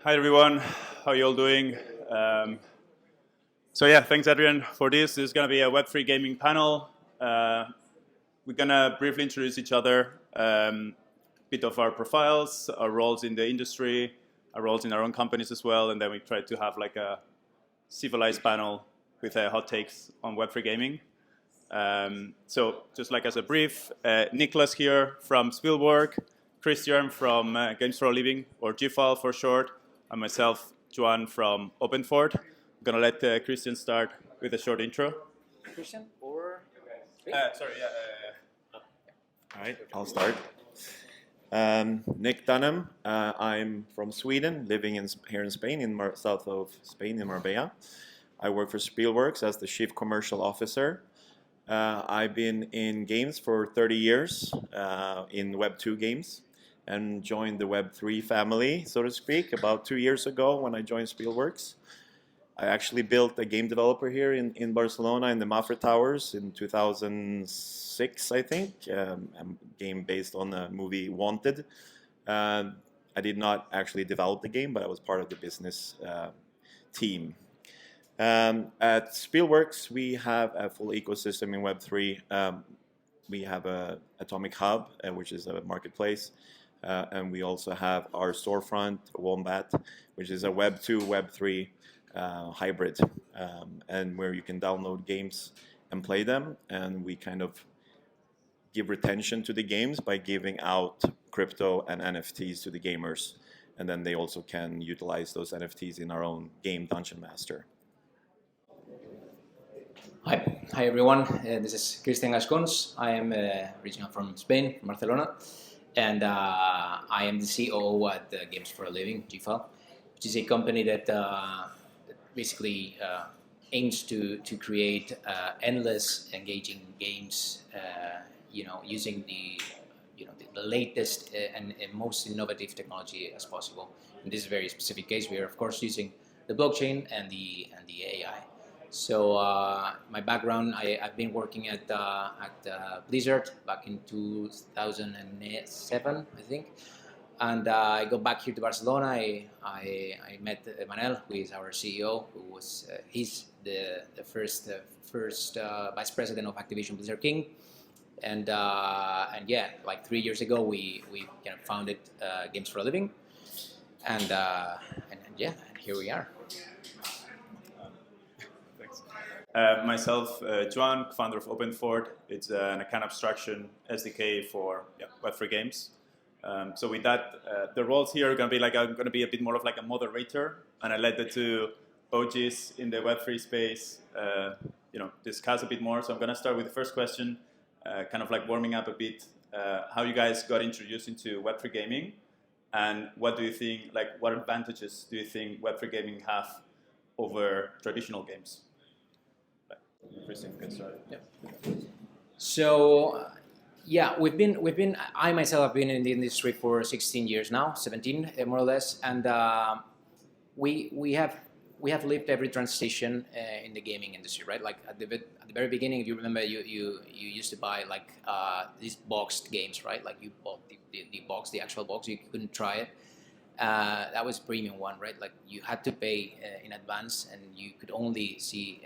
Hi everyone, how you all doing? So yeah, thanks Adrian for this. This is going to be a Web3 gaming panel. We're going to briefly introduce each other, bit of our profiles, our roles in the industry, our roles in our own companies as well, and then we try to have like a civilized panel with hot takes on Web3 gaming. So just like as a brief, Nicklas here from Spielworks, Christian from Games for a Living, or GFAL for short, and myself, Joan from Openfort. I'm going to let Christian start with a short intro. Christian or? Sorry, yeah. All right, I'll start. Nick Dunham. I'm from Sweden, living here in Spain, south of Spain, in Marbella. I work for Spielworks as the Chief Commercial Officer. I've been in games for 30 years, in Web2 games, and joined the Web3 family, so to speak, about 2 years ago when I joined Spielworks. I actually built a game developer here in Barcelona in the Mafra Towers in 2006, I think, a game based on the movie Wanted. I did not actually develop the game, but I was part of the business team. At Spielworks, we have a full ecosystem in Web3. We have a Atomic Hub, which is a marketplace, and we also have our storefront, Wombat, which is a Web2, Web3 hybrid, and where you can download games and play them, and we kind of give retention to the games by giving out crypto and NFTs to the gamers, and then they also can utilize those NFTs in our own game, Dungeon Master. Hi everyone. This is Christian Gascons. I am original from Spain, from Barcelona, and I am the COO at Games for a Living, GFAL, which is a company that basically aims to create endless, engaging games, using the latest and most innovative technology as possible. In this very specific case, we are of course using the blockchain and the AI. So my background, I've been working at Blizzard back in 2007, I think. And I got back here to Barcelona. I met Manel, who is our CEO, who was he's the first vice president of Activision Blizzard King. And yeah, like 3 years ago, we kind of founded Games for a Living. And yeah, here we are. Myself, Joan, founder of Openfort. It's an account abstraction SDK for Web3 games. So with that, the roles here are going to be like I'm going to be a bit more of like a moderator, and I let the two OGs in the Web3 space, discuss a bit more. So I'm going to start with the first question, kind of like warming up a bit, how you guys got introduced into Web3 gaming, and what do you think, like what advantages do you think Web3 gaming have over traditional games? Christian, can start. Yeah. So, yeah, I myself have been in the industry for 16 years now, 17 more or less, and we have lived every transition in the gaming industry, right? Like at the very beginning, if you remember, you used to buy like these boxed games, right? Like you bought the box, the actual box, you couldn't try it. That was premium one, right? Like you had to pay in advance, and you could only see,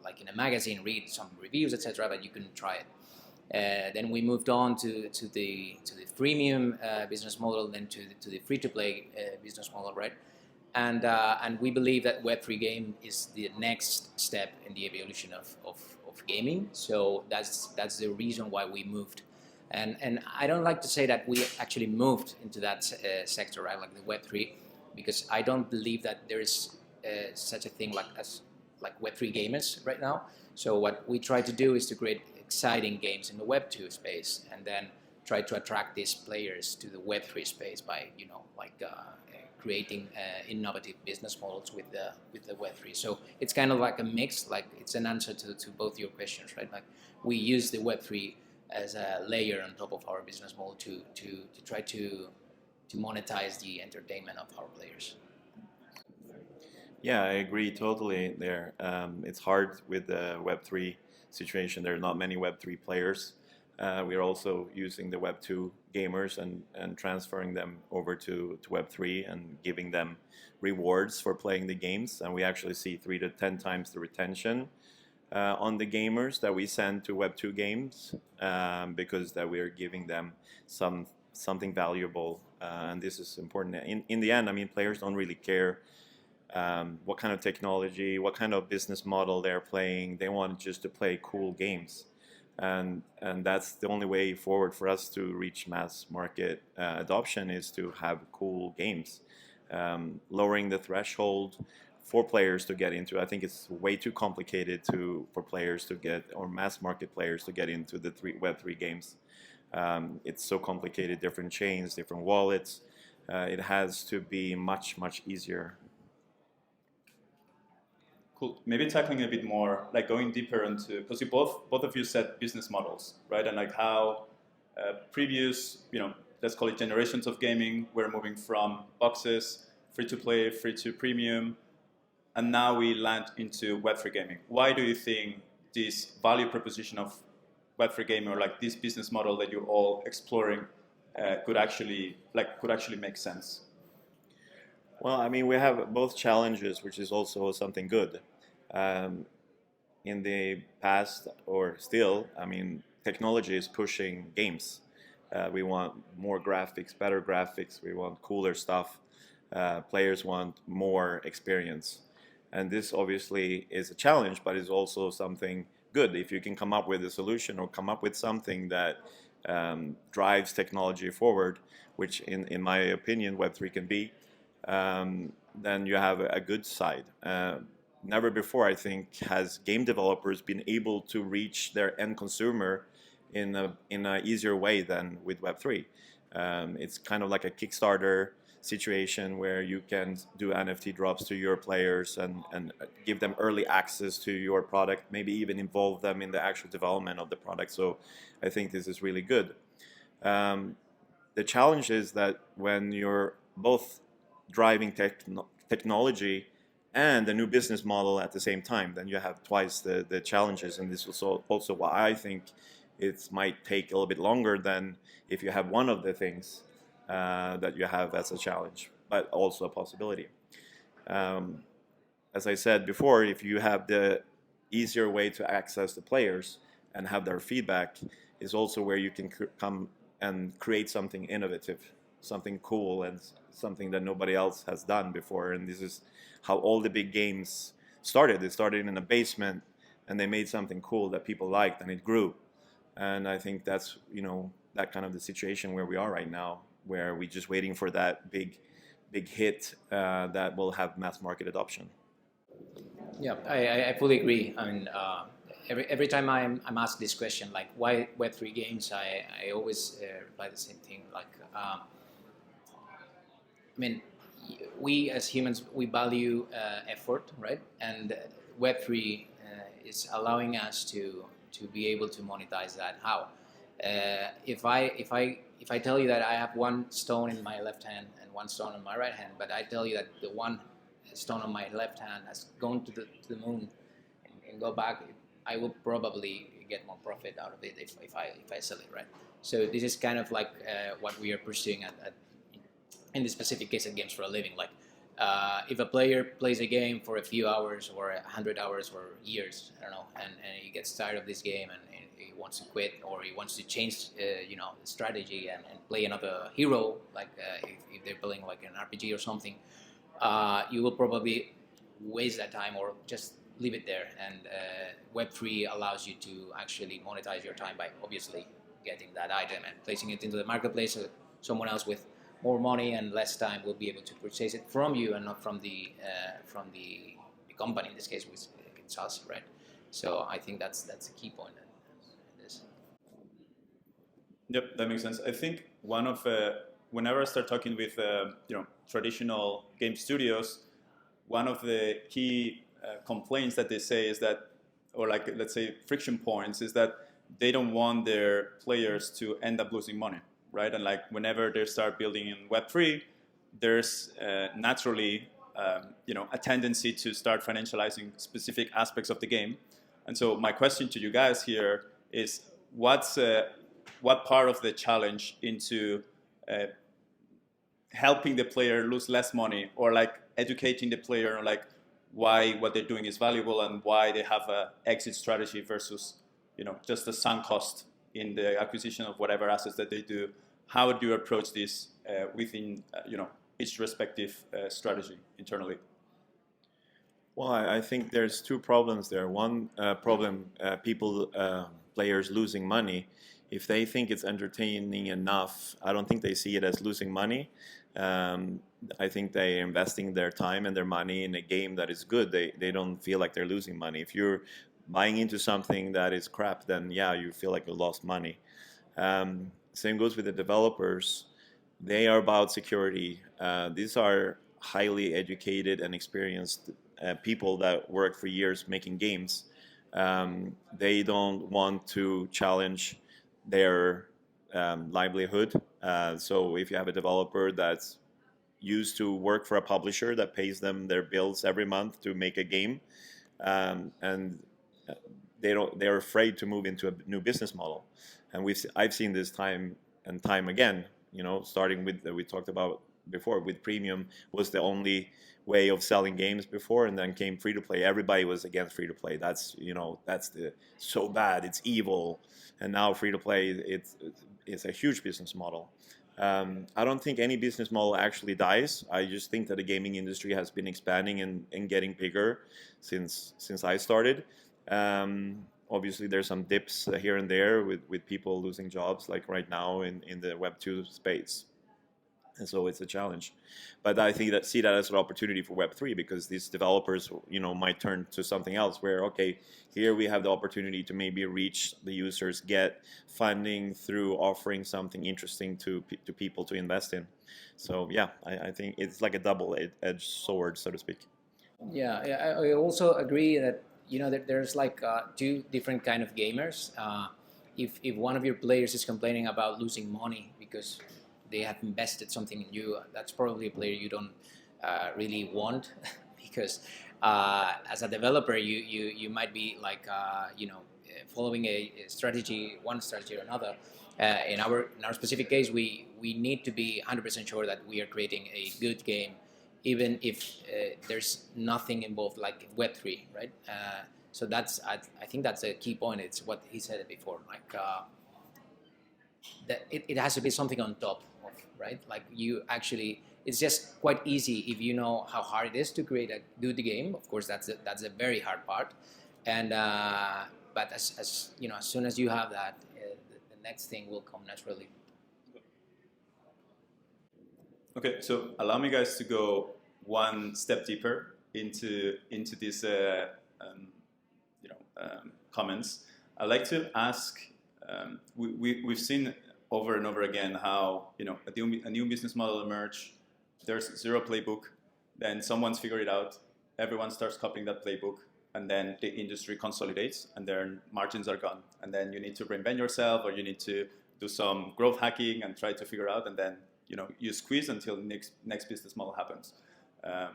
like in a magazine, read some reviews, etc., but you couldn't try it. Then we moved on to the freemium business model, then to the free-to-play business model, right? And we believe that Web3 game is the next step in the evolution of gaming. So that's the reason why we moved. And I don't like to say that we actually moved into that sector, right, like the Web3, because I don't believe that there is such a thing like Web3 gamers right now. So what we try to do is to create exciting games in the Web2 space, and then try to attract these players to the Web3 space by creating innovative business models with the Web3. So it's kind of like a mix, like it's an answer to both your questions, right? Like we use the Web3 as a layer on top of our business model to try to monetize the entertainment of our players. Yeah, I agree totally there. It's hard with the Web3 situation. There are not many Web3 players. We are also using the Web2 gamers and transferring them over to Web3 and giving them rewards for playing the games. And we actually see 3 to 10 times the retention on the gamers that we send to Web2 games because that we are giving them something valuable. And this is important. In the end, I mean, players don't really care what kind of technology, what kind of business model they're playing. They want just to play cool games. And that's the only way forward for us to reach mass market adoption is to have cool games. Lowering the threshold for players to get into. I think it's way too complicated for players to get, or mass market players to get into the Web3 games. It's so complicated, different chains, different wallets. It has to be much, much easier. Cool. Maybe tackling a bit more, like going deeper into, because you both of you said business models, right? And like how previous, let's call it generations of gaming, we're moving from boxes, free to play, free to premium, and now we land into Web3 gaming. Why do you think this value proposition of Web3 gaming, or like this business model that you're all exploring, could actually make sense? Well, I mean, we have both challenges, which is also something good. In the past, or still, I mean, technology is pushing games. We want more graphics, better graphics. We want cooler stuff. Players want more experience. And this obviously is a challenge, but it's also something good. If you can come up with a solution or come up with something that drives technology forward, which in my opinion, Web3 can be, then you have a good side. Never before, I think, has game developers been able to reach their end consumer in a easier way than with Web3. It's kind of like a Kickstarter situation where you can do NFT drops to your players and give them early access to your product, maybe even involve them in the actual development of the product. So I think this is really good. The challenge is that when you're both driving technology and a new business model at the same time, then you have twice the challenges. And this is also why I think it might take a little bit longer than if you have one of the things that you have as a challenge, but also a possibility. As I said before, if you have the easier way to access the players and have their feedback, is also where you can come and create something innovative, something cool, and something that nobody else has done before. And this is how all the big games started. They started in a basement, and they made something cool that people liked, and it grew. And I think that's that kind of the situation where we are right now, where we're just waiting for that big hit that will have mass market adoption. Yeah, I fully agree. I mean, every time I'm asked this question, like why Web3 games, I always reply the same thing. Like, I mean, we as humans, we value effort, right? And Web3 is allowing us to be able to monetize that. How? If I tell you that I have one stone in my left hand and one stone in my right hand, but I tell you that the one stone on my left hand has gone to the moon and go back, I will probably get more profit out of it if I sell it, right? So this is kind of like what we are pursuing in this specific case at Games for a Living. Like if a player plays a game for a few hours or 100 hours or years, I don't know, and he gets tired of this game and he wants to quit, or he wants to change strategy and play another hero, like if they're playing like an RPG or something, you will probably waste that time or just leave it there. And Web3 allows you to actually monetize your time by obviously getting that item and placing it into the marketplace, so someone else with more money and less time will be able to purchase it from you and not from the company, in this case, which it's us, right? So I think that's a key point in this. Yep, that makes sense. I think one of whenever I start talking with traditional game studios, one of the key complaints that they say is that, or like let's say friction points, is that they don't want their players to end up losing money, right? And like whenever they start building in Web3, there's naturally a tendency to start financializing specific aspects of the game. And so my question to you guys here is, what's what part of the challenge into helping the player lose less money, or like educating the player on like why what they're doing is valuable and why they have a exit strategy versus just the sunk cost in the acquisition of whatever assets that they do. How do you approach this within each respective strategy internally? Well, I think there's two problems there. One problem, players losing money. If they think it's entertaining enough, I don't think they see it as losing money. I think they're investing their time and their money in a game that is good. They don't feel like they're losing money. If you're buying into something that is crap, then yeah, you feel like you lost money. Same goes with the developers. They are about security. These are highly educated and experienced people that work for years making games. They don't want to challenge their livelihood. So if you have a developer that's used to work for a publisher that pays them their bills every month to make a game, and they're afraid to move into a new business model. And I've seen this time and time again. Starting with we talked about before, with premium was the only way of selling games before, and then came free to play. Everybody was against free to play. That's so bad. It's evil. And now free to play, it's a huge business model. I don't think any business model actually dies. I just think that the gaming industry has been expanding and getting bigger since I started. Obviously, there's some dips here and there with people losing jobs, like right now in the Web2 space. And so it's a challenge. But I think see that as an opportunity for Web3, because these developers, might turn to something else where, okay, here we have the opportunity to maybe reach the users, get funding through offering something interesting to people to invest in. So yeah, I think it's like a double-edged sword, so to speak. Yeah, I also agree that there's like two different kind of gamers. If one of your players is complaining about losing money because they have invested something in you, that's probably a player you don't really want, because as a developer you might be like following one strategy or another. In our specific case, we need to be 100% sure that we are creating a good game, even if there's nothing involved like Web3, right? So I think that's a key point. It's what he said before, like that it has to be something on top of, right? Like it's just quite easy if you know how hard it is to create a good game. Of course, that's a very hard part, and but as soon as you have that, the next thing will come naturally. Okay, so allow me, guys, to go one step deeper into these comments. I'd like to ask. We've seen over and over again how a new business model emerge. There's zero playbook, then someone's figured it out. Everyone starts copying that playbook, and then the industry consolidates, and their margins are gone. And then you need to reinvent yourself, or you need to do some growth hacking and try to figure out, and then you squeeze until next business model happens.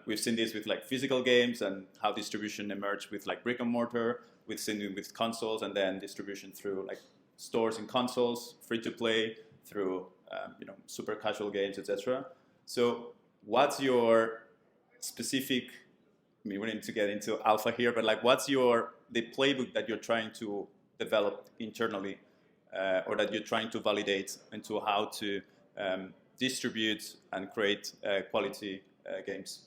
We've seen this with like physical games and how distribution emerged with like brick and mortar. We've seen it with consoles, and then distribution through like stores and consoles, free to play, through super casual games, etc. So what's your specific? I mean, we need to get into alpha here, but like, what's the playbook that you're trying to develop internally, or that you're trying to validate into how to distribute and create quality games?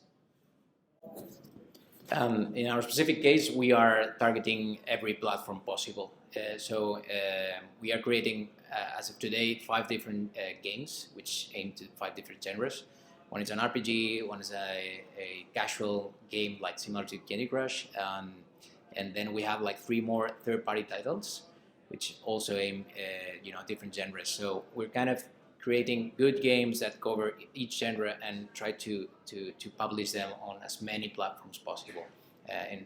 In our specific case, we are targeting every platform possible. So we are creating, as of today, 5 different games which aim to 5 different genres. One is an RPG, one is a casual game like similar to Candy Crush, and then we have like 3 more third-party titles which also aim different genres. So we're kind of creating good games that cover each genre and try to publish them on as many platforms possible. In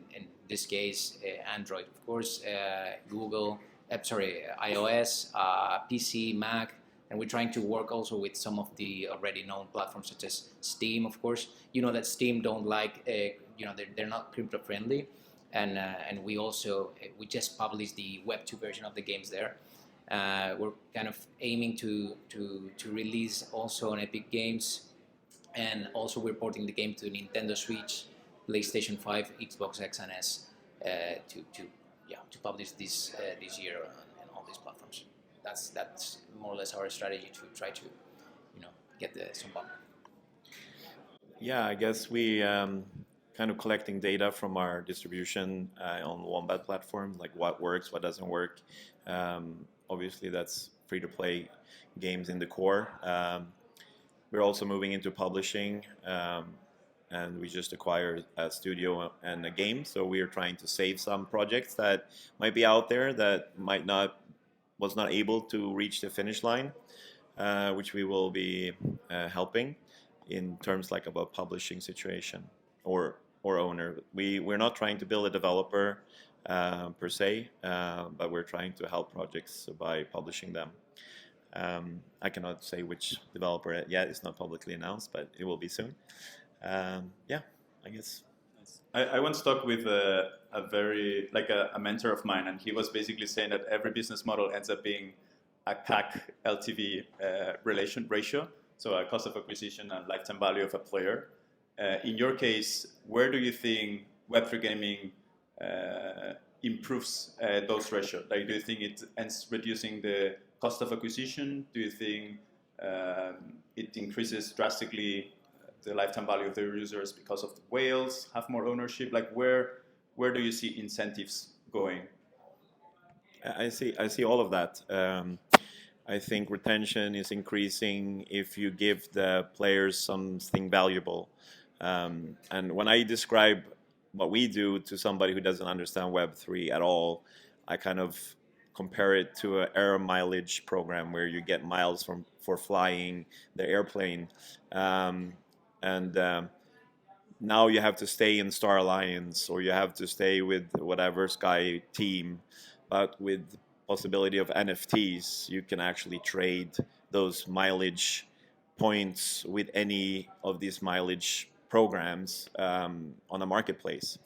this case, Android, of course, iOS, PC, Mac, and we're trying to work also with some of the already known platforms such as Steam, of course. You know that Steam don't like, they're not crypto friendly, and we just published the Web2 version of the games there. We're kind of aiming to release also on Epic Games, and also we're porting the game to Nintendo Switch, PlayStation 5, Xbox X and S to publish this year on all these platforms. That's more or less our strategy to try to get some bump. Yeah, I guess we kind of collecting data from our distribution on Wombat platform, like what works, what doesn't work. Obviously, that's free-to-play games in the core. We're also moving into publishing, and we just acquired a studio and a game. So we are trying to save some projects that might be out there that was not able to reach the finish line, which we will be helping in terms like of a publishing situation or owner. We're not trying to build a developer per se, but we're trying to help projects by publishing them. I cannot say which developer yet. It's not publicly announced, but it will be soon. Yeah, I guess. I once talked with a mentor of mine, and he was basically saying that every business model ends up being a CAC LTV ratio, so a cost of acquisition and lifetime value of a player. In your case, where do you think Web3 gaming improves those ratios? Like, do you think it ends reducing the cost of acquisition? Do you think it increases drastically the lifetime value of the users because of the whales have more ownership? Like, where do you see incentives going? I see all of that. I think retention is increasing if you give the players something valuable. And when I describe what we do to somebody who doesn't understand Web3 at all, I kind of compare it to an air mileage program where you get miles for flying the airplane. Now you have to stay in Star Alliance, or you have to stay with whatever Sky team, but with possibility of NFTs, you can actually trade those mileage points with any of these mileage programs on a marketplace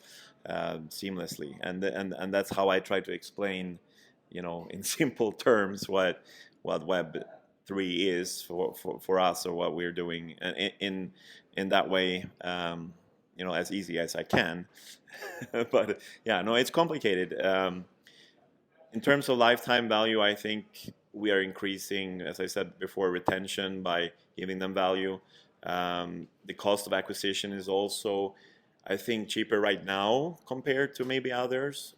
seamlessly, and that's how I try to explain, in simple terms, what Web3 is for us, or what we're doing, and in that way, as easy as I can. But yeah, no, it's complicated. In terms of lifetime value, I think we are increasing, as I said before, retention by giving them value. The cost of acquisition is also, I think, cheaper right now compared to maybe others.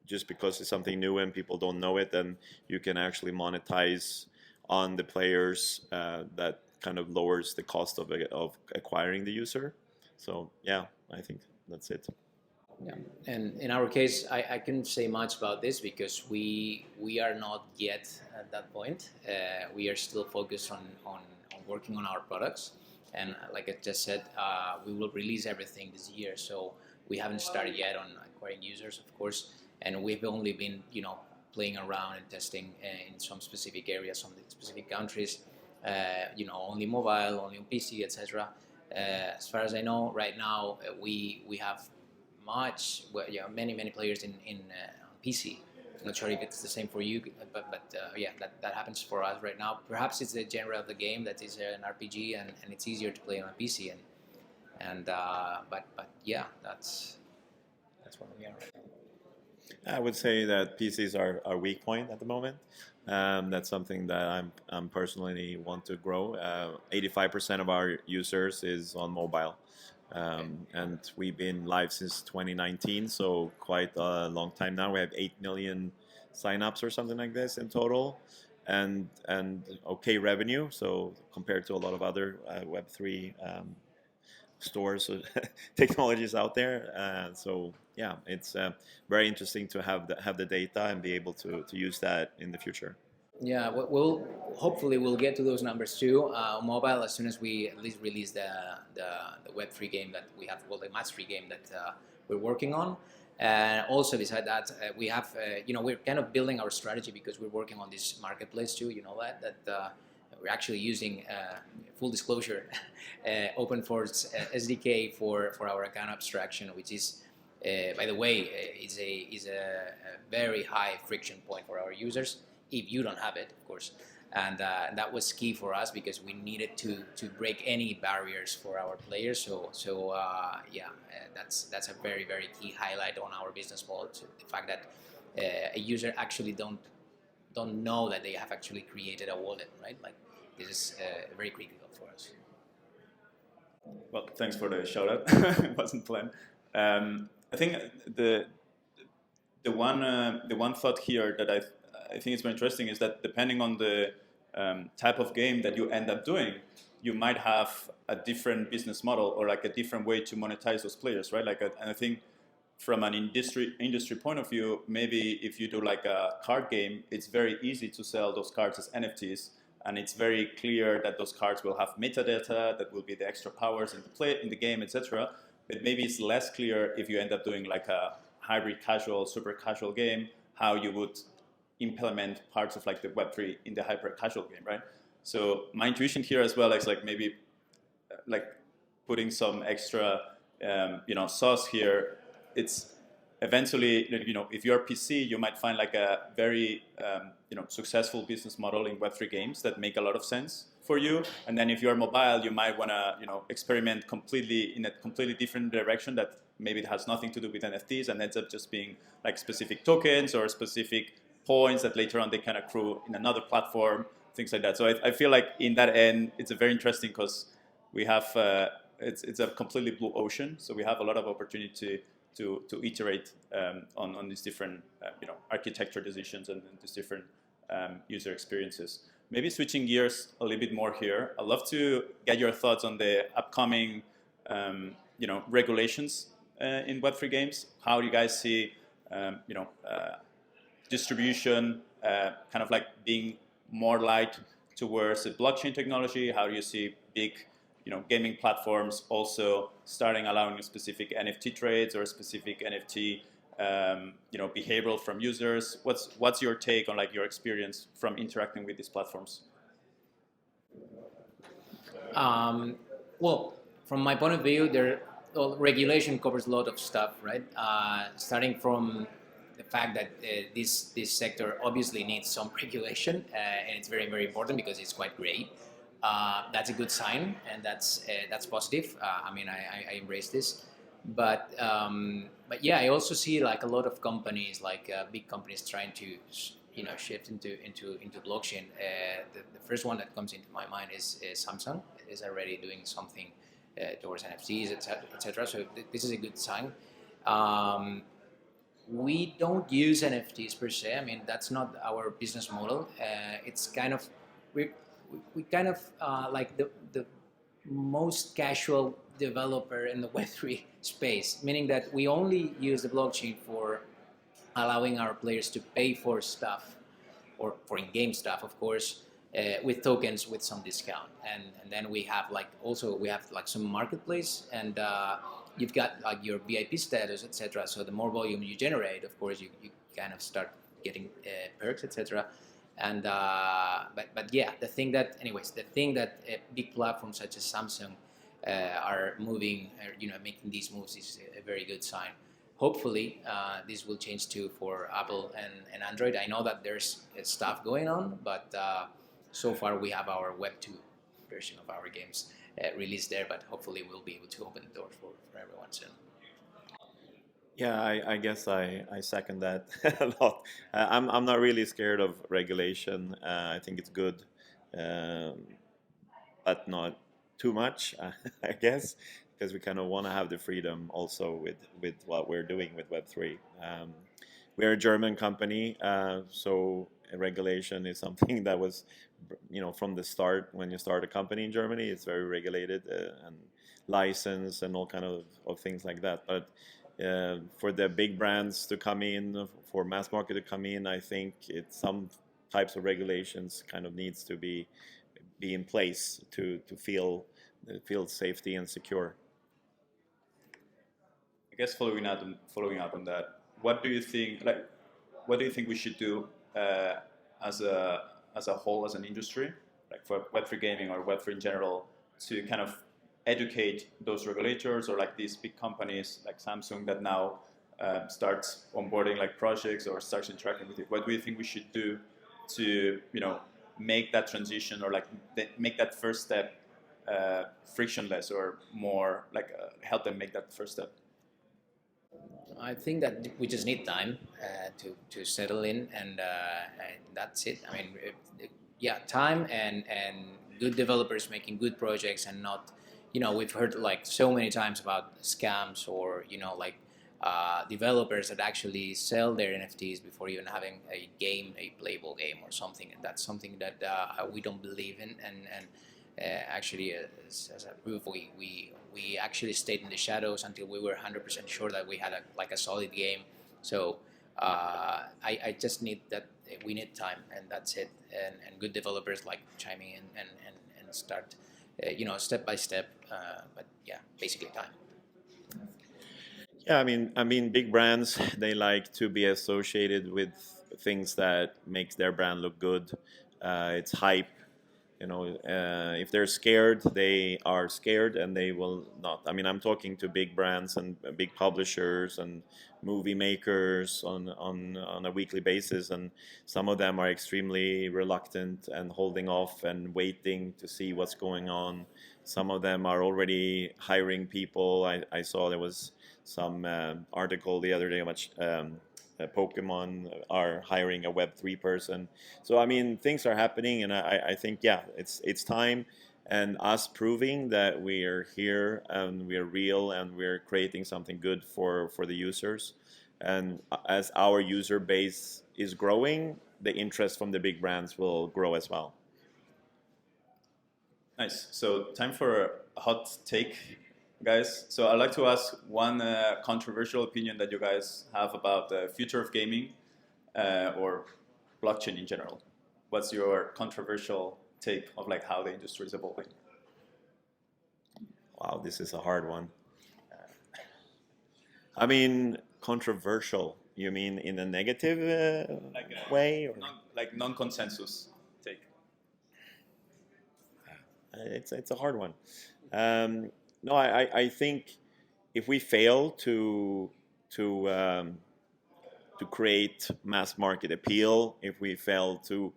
Just because it's something new and people don't know it, then you can actually monetize on the players. That kind of lowers the cost of acquiring the user. So yeah, I think that's it. Yeah, and in our case, I couldn't say much about this because we are not yet at that point. We are still focused on working on our products, and like I just said, we will release everything this year. So we haven't started yet on acquiring users, of course, and we've only been playing around and testing in some specific areas, some specific countries. Only mobile, only on PC, etc. As far as I know, right now we have many players in PC. I'm not sure if it's the same for you, but yeah, that happens for us right now. Perhaps it's the genre of the game that is an RPG, and it's easier to play on a PC. But yeah, that's where we are right now. I would say that PCs are our weak point at the moment. That's something that I'm personally want to grow. 85% of our users is on mobile. And we've been live since 2019, so quite a long time now. We have 8 million signups or something like this in total, and okay revenue. So compared to a lot of other Web3 stores, technologies out there. So yeah, it's very interesting to have the data and be able to use that in the future. Yeah, hopefully we'll get to those numbers too. Mobile, as soon as we at least release the Web3 game that we have, the match-3 game that we're working on. And also beside that, we have, we're kind of building our strategy because we're working on this marketplace too. That we're actually using, full disclosure, Openfort's SDK for our account abstraction, which is, by the way, is a very high friction point for our users. if you don't have it, of course. And that was key for us because we needed to break any barriers for our players. That's a very, very key highlight on our business model. So the fact that a user actually don't know that they have actually created a wallet, right? Like this is very critical for us. Well, thanks for the shout out. It wasn't planned. I think the one thought here that I think is very interesting is that depending on the type of game that you end up doing, you might have a different business model or like a different way to monetize those players, right? And I think from an industry point of view, maybe if you do like a card game, it's very easy to sell those cards as NFTs, and it's very clear that those cards will have metadata that will be the extra powers in the game, etc. But maybe it's less clear if you end up doing like a hybrid casual, super casual game, how you would implement parts of like the Web3 in the hyper casual game, right? So my intuition here as well is like maybe like putting some extra sauce here. It's eventually, if you're PC, you might find like a very successful business model in Web3 games that make a lot of sense for you. And then if you're mobile, you might want to experiment completely in a completely different direction that maybe it has nothing to do with NFTs and ends up just being like specific tokens or specific points that later on they can accrue in another platform, things like that. So I feel like in that end, it's a very interesting because we have it's a completely blue ocean. So we have a lot of opportunity to iterate on these different architecture decisions and these different user experiences. Maybe switching gears a little bit more here. I'd love to get your thoughts on the upcoming regulations in Web3 games. How do you guys see distribution kind of like being more light towards the blockchain technology? How do you see big gaming platforms also starting allowing specific NFT trades or specific NFT behavioral from users? What's your take on like your experience from interacting with these platforms? Well, from my point of view, regulation covers a lot of stuff, right? Starting from the fact that this sector obviously needs some regulation, and it's very, very important because it's quite gray. That's a good sign, and that's positive. I embrace this, but yeah, I also see like a lot of companies, like big companies, trying to shift into blockchain. The first one that comes into my mind is Samsung. Is already doing something towards NFTs, etc. So this is a good sign. We don't use NFTs per se. I mean, that's not our business model. It's kind of we kind of like the most casual developer in the Web3 space, meaning that we only use the blockchain for allowing our players to pay for stuff, or for in-game stuff, of course, with tokens with some discount. And then we have like some marketplace, and you've got like your VIP status, etc. So the more volume you generate, of course, you kind of start getting perks, etc. And but yeah, the thing that big platforms such as Samsung are moving, making these moves is a very good sign. Hopefully, this will change too for Apple and Android. I know that there's stuff going on, but so far we have our Web 2 version of our games released there, but hopefully we'll be able to open the door for everyone soon. Yeah, I guess I second that a lot. I'm not really scared of regulation. I think it's good, but not too much, I guess, because we kind of want to have the freedom also with what we're doing with Web3. We're a German company, so regulation is something that was, from the start. When you start a company in Germany, it's very regulated and licensed and all kind of things like that. But for the big brands to come in, for mass market to come in, I think some types of regulations kind of needs to be in place to feel safety and secure. I guess following up on that, what do you think we should do as a whole, as an industry, like for Web3 gaming or Web3 in general, to kind of educate those regulators or like these big companies like Samsung that now starts onboarding like projects or starts interacting with it? What do you think we should do to make that transition or like make that first step frictionless or more like help them make that first step? I think that we just need time to settle in, and that's it. I mean, yeah, time and good developers making good projects, and not, we've heard like so many times about scams or like developers that actually sell their NFTs before even having a playable game or something, and that's something that we don't believe in, and actually as a proof, we actually stayed in the shadows until we were 100% sure that we had a solid game. So I just need that. We need time, and that's it, and good developers like chiming in and start step by step, but yeah, basically time. Yeah, I mean, big brands, they like to be associated with things that makes their brand look good. It's hype. If they're scared, they are scared, and they will not. I mean, I'm talking to big brands and big publishers and movie makers on a weekly basis, and some of them are extremely reluctant and holding off and waiting to see what's going on. Some of them are already hiring people. I saw there was some article the other day about Pokemon are hiring a Web3 person. So I mean, things are happening, and I think, yeah, it's time, and us proving that we are here and we are real and we're creating something good for the users. And as our user base is growing, the interest from the big brands will grow as well. Nice. So time for a hot take, guys. So I'd like to ask one controversial opinion that you guys have about the future of gaming or blockchain in general. What's your controversial take of like how the industry is evolving? Wow, this is a hard one. I mean, controversial. You mean in a negative way? Or? Non-consensus take. It's a hard one. No, I think if we fail to create mass market appeal, if we fail to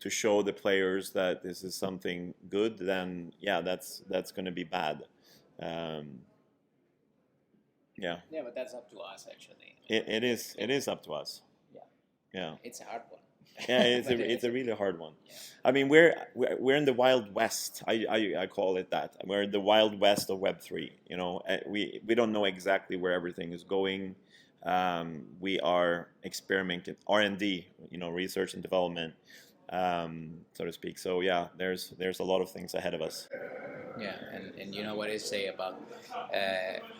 show the players that this is something good, then yeah, that's going to be bad. Yeah. Yeah, but that's up to us, actually. It is up to us. Yeah. Yeah. It's a hard one. Yeah, it's a really hard one. Yeah. I mean, we're in the Wild West. I call it that. We're in the Wild West of Web3. We don't know exactly where everything is going. We are experimenting, R&D, research and development, so to speak. So yeah, there's a lot of things ahead of us. Yeah, and you know what I say about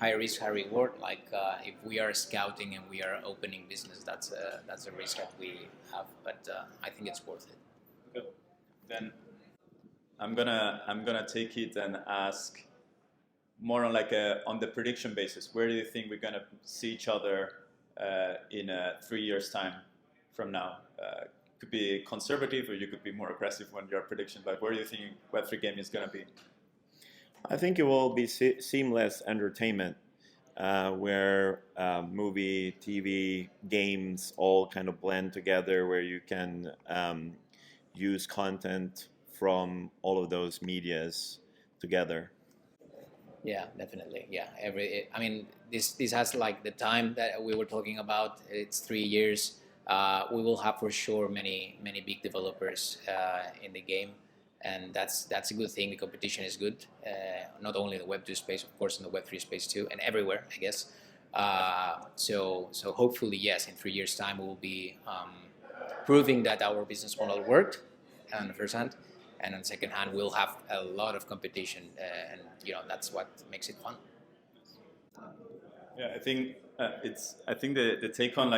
high risk, high reward. Like if we are scouting and we are opening business, that's a risk that we have. But I think it's worth it. Good. Then I'm gonna take it and ask more on on the prediction basis. Where do you think we're gonna see each other in 3 years' time from now? Could be conservative, or you could be more aggressive on your prediction. But where do you think Web3 gaming is gonna be? I think it will be seamless entertainment, where movie, TV, games all kind of blend together, where you can use content from all of those medias together. Yeah, definitely. Yeah, I mean, this has like the time that we were talking about. It's 3 years. We will have for sure many big developers in the game. And that's a good thing. The competition is good, not only in the Web2 space, of course, in the Web3 space too, and everywhere, I guess. So hopefully, yes, in 3 years' time, we will be proving that our business model worked on the first hand, and on the second hand, we'll have a lot of competition, and that's what makes it fun. Yeah, I think the take on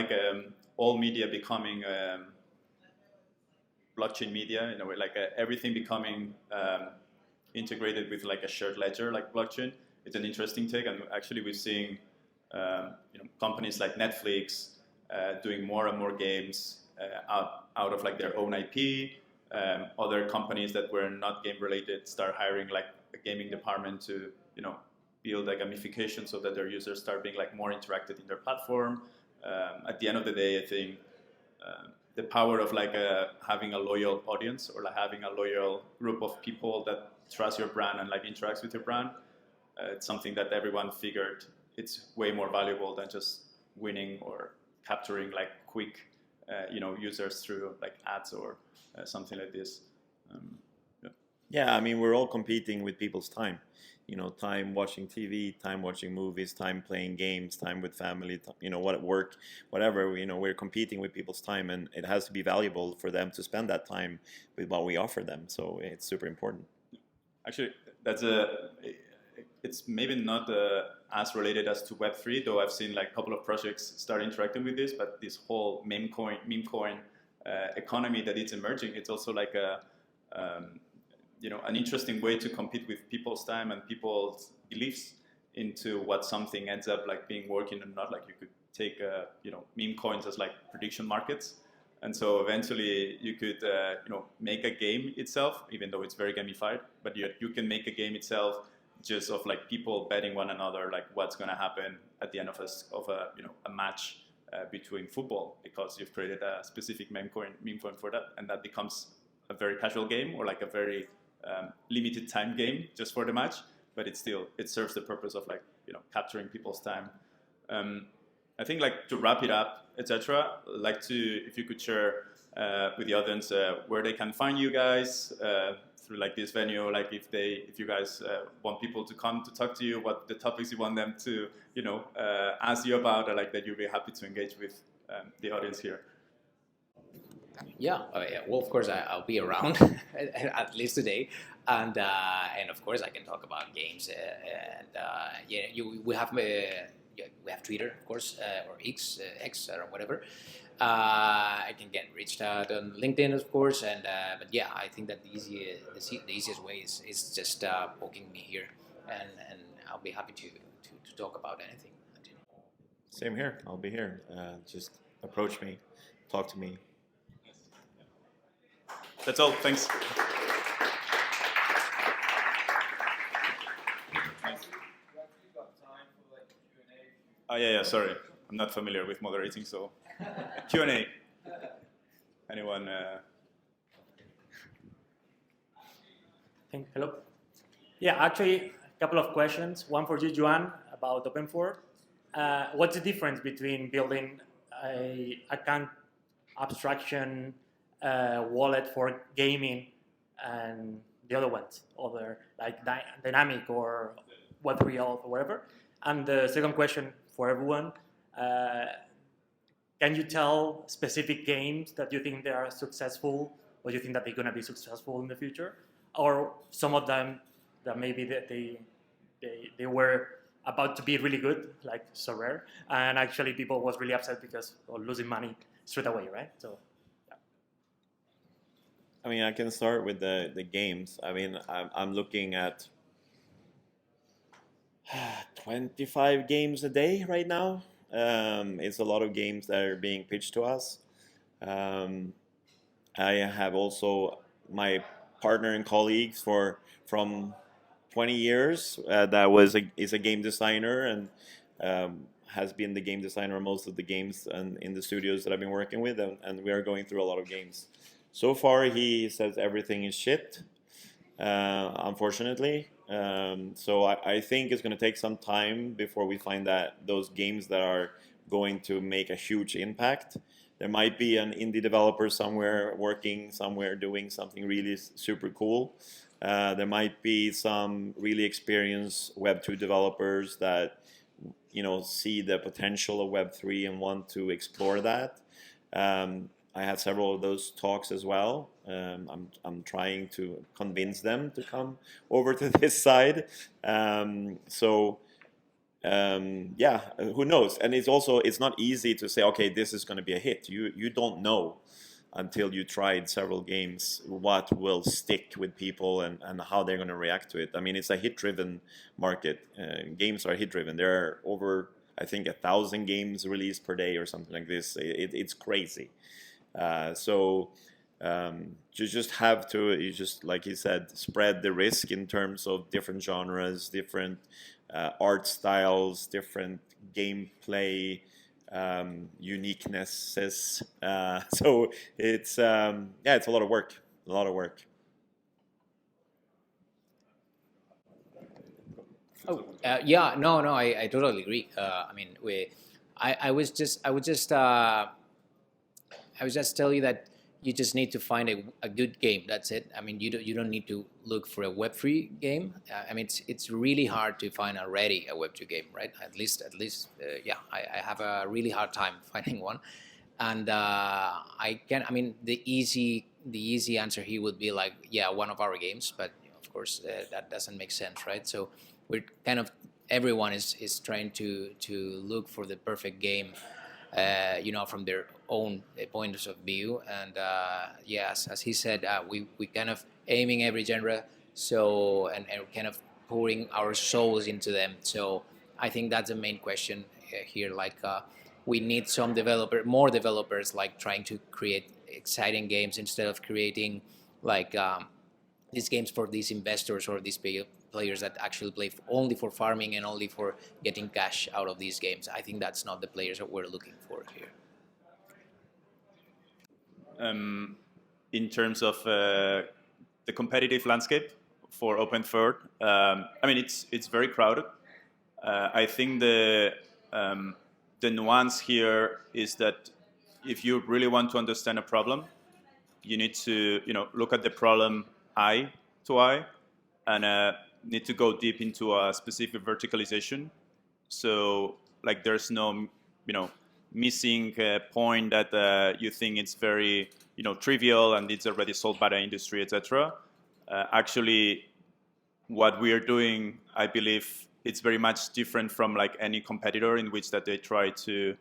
all media becoming blockchain media, in a way, everything becoming integrated with a shared ledger like blockchain. It's an interesting take, and actually we're seeing companies like Netflix doing more and more games out of their own IP. Other companies that were not game related start hiring a gaming department to build a gamification so that their users start being more interacted in their platform. At the end of the day, I think the power of like having a loyal audience or like having a loyal group of people that trust your brand and like interacts with your brand. It's something that everyone figured it's way more valuable than just winning or capturing like quick, users through like ads or something like this. Yeah, I mean, we're all competing with people's time. Time watching TV, time watching movies, time playing games, time with family, work, whatever. We're competing with people's time, and it has to be valuable for them to spend that time with what we offer them. So it's super important. Actually, it's maybe not as related as to Web3, though I've seen like a couple of projects start interacting with this, but this whole meme coin economy that it's emerging, it's also like an interesting way to compete with people's time and people's beliefs into what something ends up like being working or not. Like you could take, meme coins as like prediction markets. And so eventually you could, make a game itself, even though it's very gamified, but you can make a game itself just of like people betting one another, like what's going to happen at the end of a match between football, because you've created a specific meme coin for that. And that becomes a very casual game or like a very limited time game just for the match, but it serves the purpose of like, capturing people's time. I think like to wrap it up, etc. Like if you could share with the audience where they can find you guys through like this venue, like if you guys want people to come to talk to you, what the topics you want them to ask you about, or like that you'll be happy to engage with the audience here. Yeah, well, of course, I'll be around at least today, and of course, I can talk about games. We have Twitter, of course, or X or whatever. I can get reached out on LinkedIn, of course, but yeah, I think that the easiest way is just poking me here, and I'll be happy to talk about anything. Same here. I'll be here. Just approach me, talk to me. That's all. Thanks. Oh yeah. Sorry, I'm not familiar with moderating, so Q&A. Anyone? Hello. Yeah, actually, a couple of questions. One for you, Joan, about Openfort. What's the difference between building a account abstraction wallet for gaming and the other ones, like Dynamic or Web3 or whatever? And the second question for everyone, can you tell specific games that you think they are successful, or you think that they're going to be successful in the future, or some of them that maybe they were about to be really good, like So Rare, and actually people was really upset because of losing money straight away, right? So. I mean, I can start with the games. I mean, I'm looking at 25 games a day right now. It's a lot of games that are being pitched to us. I have also my partner and colleagues from 20 years is a game designer and has been the game designer of most of the games and in the studios that I've been working with, and we are going through a lot of games. So far, he says everything is shit, unfortunately. So I think it's going to take some time before we find that those games that are going to make a huge impact. There might be an indie developer somewhere working somewhere doing something really super cool. There might be some really experienced Web2 developers that see the potential of Web3 and want to explore that. I had several of those talks as well. I'm trying to convince them to come over to this side. Yeah, who knows? And it's not easy to say, okay, this is going to be a hit. You don't know until you tried several games what will stick with people and how they're going to react to it. I mean, it's a hit-driven market. Games are hit-driven. There are over, I think, 1,000 games released per day or something like this. It's crazy. You just have to, like he said, spread the risk in terms of different genres, different art styles, different gameplay, uniquenesses. So it's it's a lot of work. A lot of work. Oh, yeah, no, I totally agree. I mean, I was just, I was just tell you that you just need to find a good game. That's it. I mean, you don't need to look for a Web3 game. I mean, it's really hard to find already a Web2 game, right? At least, yeah. I have a really hard time finding one, and I can. I mean, the easy answer here would be like, yeah, one of our games, but of course that doesn't make sense, right? So we're kind of everyone is trying to look for the perfect game, from their own points of view. And yes, as he said, we kind of aiming every genre, so and kind of pouring our souls into them. So I think that's the main question here. Like we need more developers, like trying to create exciting games instead of creating like these games for these investors or these players that actually play only for farming and only for getting cash out of these games. I think that's not the players that we're looking for here. In terms of the competitive landscape for Openfort, I mean it's very crowded. I think the nuance here is that if you really want to understand a problem, you need to look at the problem eye to eye, and need to go deep into a specific verticalization. So like there's no missing point that you think it's very trivial and it's already solved by the industry, etc. Actually, what we are doing, I believe, it's very much different from like any competitor, in which that they try to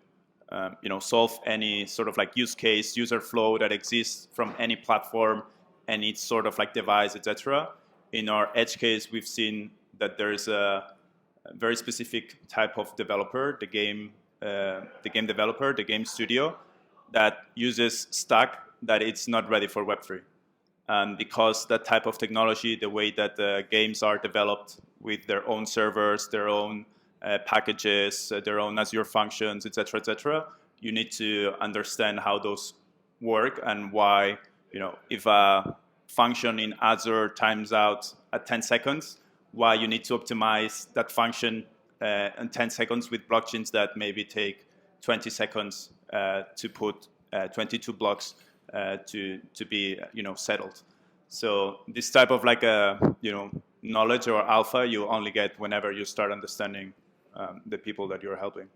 solve any sort of like use case, user flow that exists from any platform, any sort of like device, etc. In our edge case, we've seen that there's a very specific type of developer, the game developer, the game studio, that uses stack that it's not ready for Web3. And because that type of technology, the way that the games are developed with their own servers, their own packages, their own Azure functions, etc., you need to understand how those work and why, if a function in Azure times out at 10 seconds, why you need to optimize that function in 10 seconds with blockchains that maybe take 20 seconds to put 22 blocks to be settled. So this type of like knowledge or alpha you only get whenever you start understanding the people that you're helping.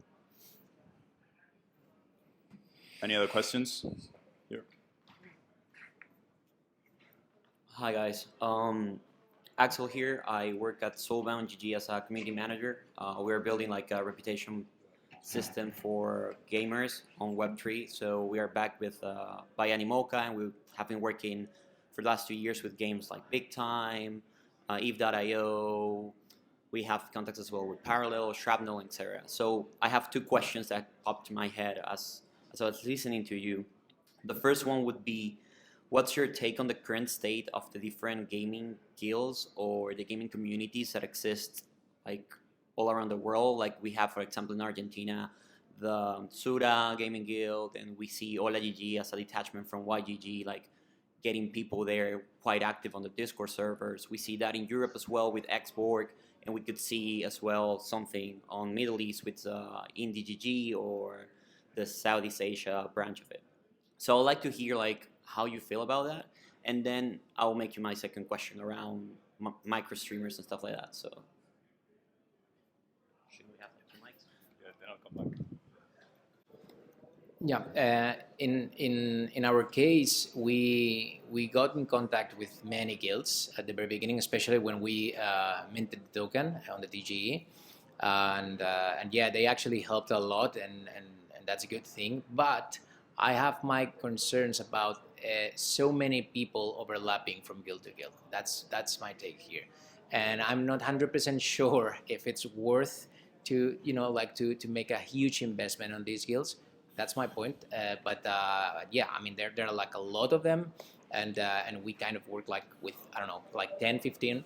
Any other questions? Here. Hi guys, Axel here. I work at Soulbound GG as a community manager. We're building like a reputation system for gamers on Web3. So we are backed with by Animoca, and we have been working for the last 2 years with games like Big Time, Eve.io. We have contacts as well with Parallel, Shrapnel, etc. So I have 2 questions that popped to my head as I was listening to you. The first one would be, what's your take on the current state of the different gaming guilds or the gaming communities that exist like all around the world? Like we have, for example, in Argentina, the Sura Gaming Guild, and we see Hola GG as a detachment from YGG, like getting people there quite active on the Discord servers. We see that in Europe as well with Xborg, and we could see as well something on Middle East with IndieGG or the Southeast Asia branch of it. So I'd like to hear like how you feel about that, and then I'll make you my second question around micro streamers and stuff like that. So should we have like 2 mics? Yeah, then I'll come back. Yeah, in our case, we got in contact with many guilds at the very beginning, especially when we minted the token on the TGE, and yeah, they actually helped a lot, and that's a good thing. But I have my concerns about so many people overlapping from guild to guild. That's my take here, and I'm not 100% sure if it's worth to to make a huge investment on these guilds. That's my point. But yeah, I mean, there are like a lot of them, and we kind of work like with, I don't know, like 10, 15.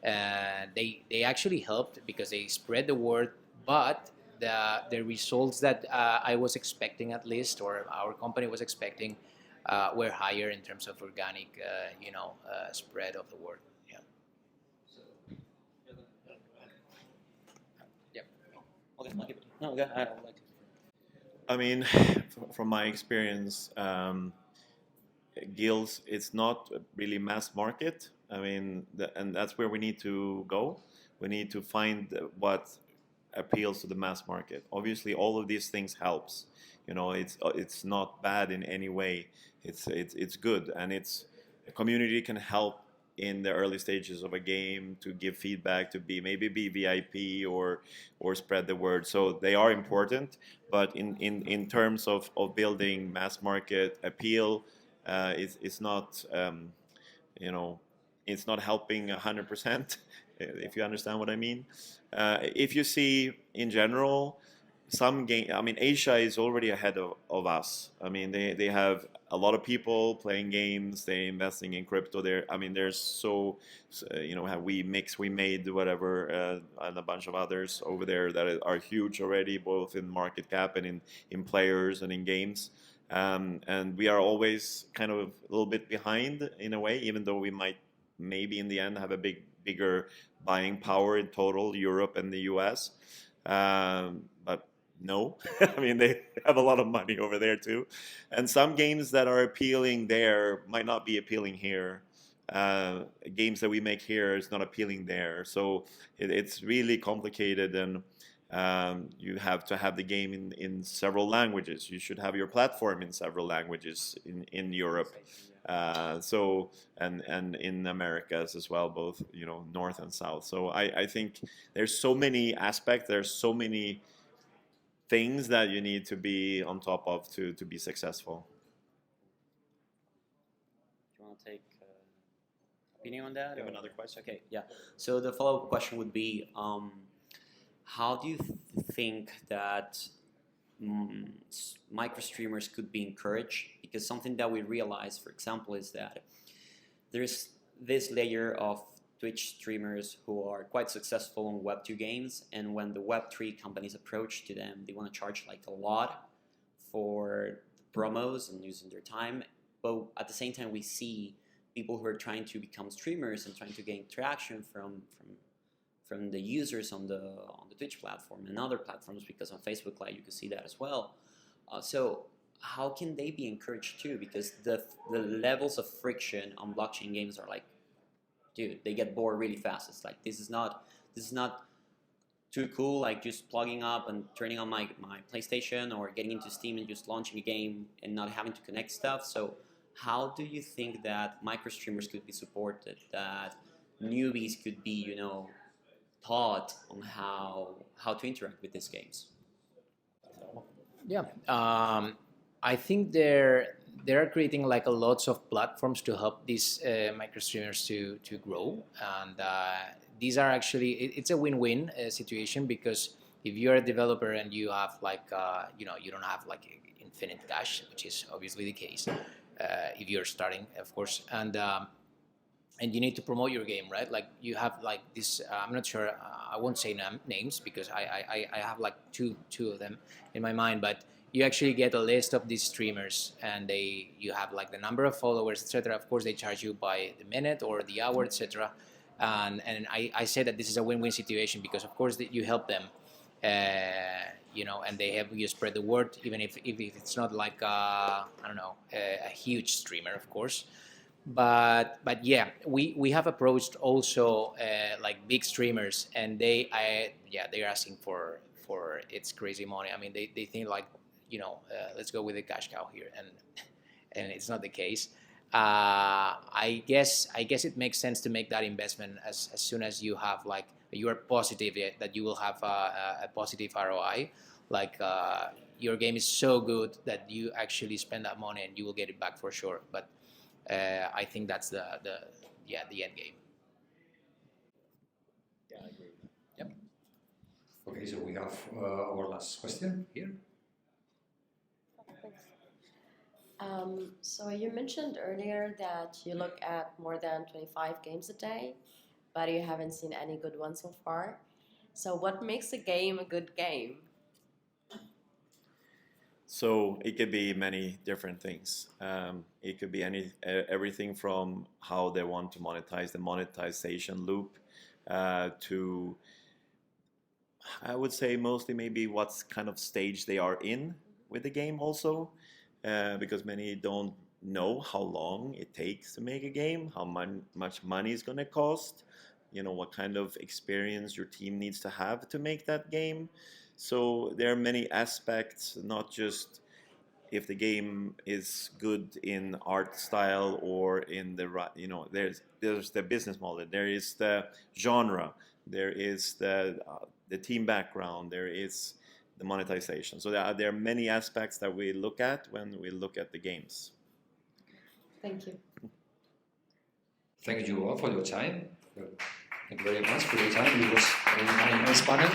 They actually helped because they spread the word, but the results that I was expecting, at least, or our company was expecting, were higher in terms of organic, spread of the word. Yeah. Yep. Okay, no, okay, I like it. I mean, from my experience, guilds, it's not really mass market. I mean, and that's where we need to go. We need to find what appeals to the mass market. Obviously, all of these things helps. It's not bad in any way. It's good, and a community can help in the early stages of a game to give feedback, to maybe be VIP or spread the word. So they are important, but in terms of building mass market appeal, it's not it's not helping 100%, if you understand what I mean. If you see in general, Asia is already ahead of us. I mean, they have a lot of people playing games. They're investing in crypto. There's have We Made, whatever, and a bunch of others over there that are huge already, both in market cap and in players and in games. And we are always kind of a little bit behind in a way, even though we might maybe in the end have a bigger buying power in total, Europe and the US. But no, I mean, they have a lot of money over there too. And some games that are appealing there might not be appealing here. Games that we make here is not appealing there. So it's really complicated, and you have to have the game in several languages. You should have your platform in several languages in Europe. And in Americas as well, both north and south. So I think there's so many aspects, there's so many things that you need to be on top of to be successful. Do you want to take opinion on that? You have another question? Okay, yeah. So the follow-up question would be, how do you think that micro streamers could be encouraged? Because something that we realize, for example, is that there's this layer of Twitch streamers who are quite successful in Web2 games, and when the Web3 companies approach to them, they want to charge like a lot for promos and using their time. But at the same time, we see people who are trying to become streamers and trying to gain traction from the users on the Twitch platform and other platforms, because on Facebook Live you can see that as well. So how can they be encouraged too? Because the levels of friction on blockchain games are like, dude, they get bored really fast. It's like, this is not too cool, like just plugging up and turning on my PlayStation or getting into Steam and just launching a game and not having to connect stuff. So how do you think that micro streamers could be supported, that newbies could be, taught on how to interact with these games? Yeah, I think they're creating like a lots of platforms to help these micro streamers to grow, and these are actually it's a win-win situation, because if you're a developer and you have like you don't have like infinite cash, which is obviously the case if you're starting, of course, and you need to promote your game, right? Like you have like this, I'm not sure, I won't say names because I have like two of them in my mind, but you actually get a list of these streamers, and you have like the number of followers, etc. Of course, they charge you by the minute or the hour, etc. And I say that this is a win-win situation, because of course you help them, and they help you spread the word, even if it's not like a huge streamer, of course. But yeah, we have approached also like big streamers, and they're asking for it's crazy money. I mean, they think like, let's go with the cash cow here, and it's not the case. I guess it makes sense to make that investment as soon as you have like, you are positive that you will have a positive ROI, like your game is so good that you actually spend that money and you will get it back for sure. But I think that's the end game. Yeah, I agree. Yep. Okay, so we have our last question here. So you mentioned earlier that you look at more than 25 games a day, but you haven't seen any good ones so far. So what makes a game a good game? So it could be many different things. It could be everything from how they want to monetize, the monetization loop, to, I would say, mostly maybe what kind of stage they are in with the game also, because many don't know how long it takes to make a game, how much money it's going to cost, what kind of experience your team needs to have to make that game. So there are many aspects, not just if the game is good in art style or in the there's the business model, there is the genre, there is the team background, there is the monetization. So there are many aspects that we look at when we look at the games. Thank you. Thank you all for your time. Thank you very much for your time. It was a very nice panel.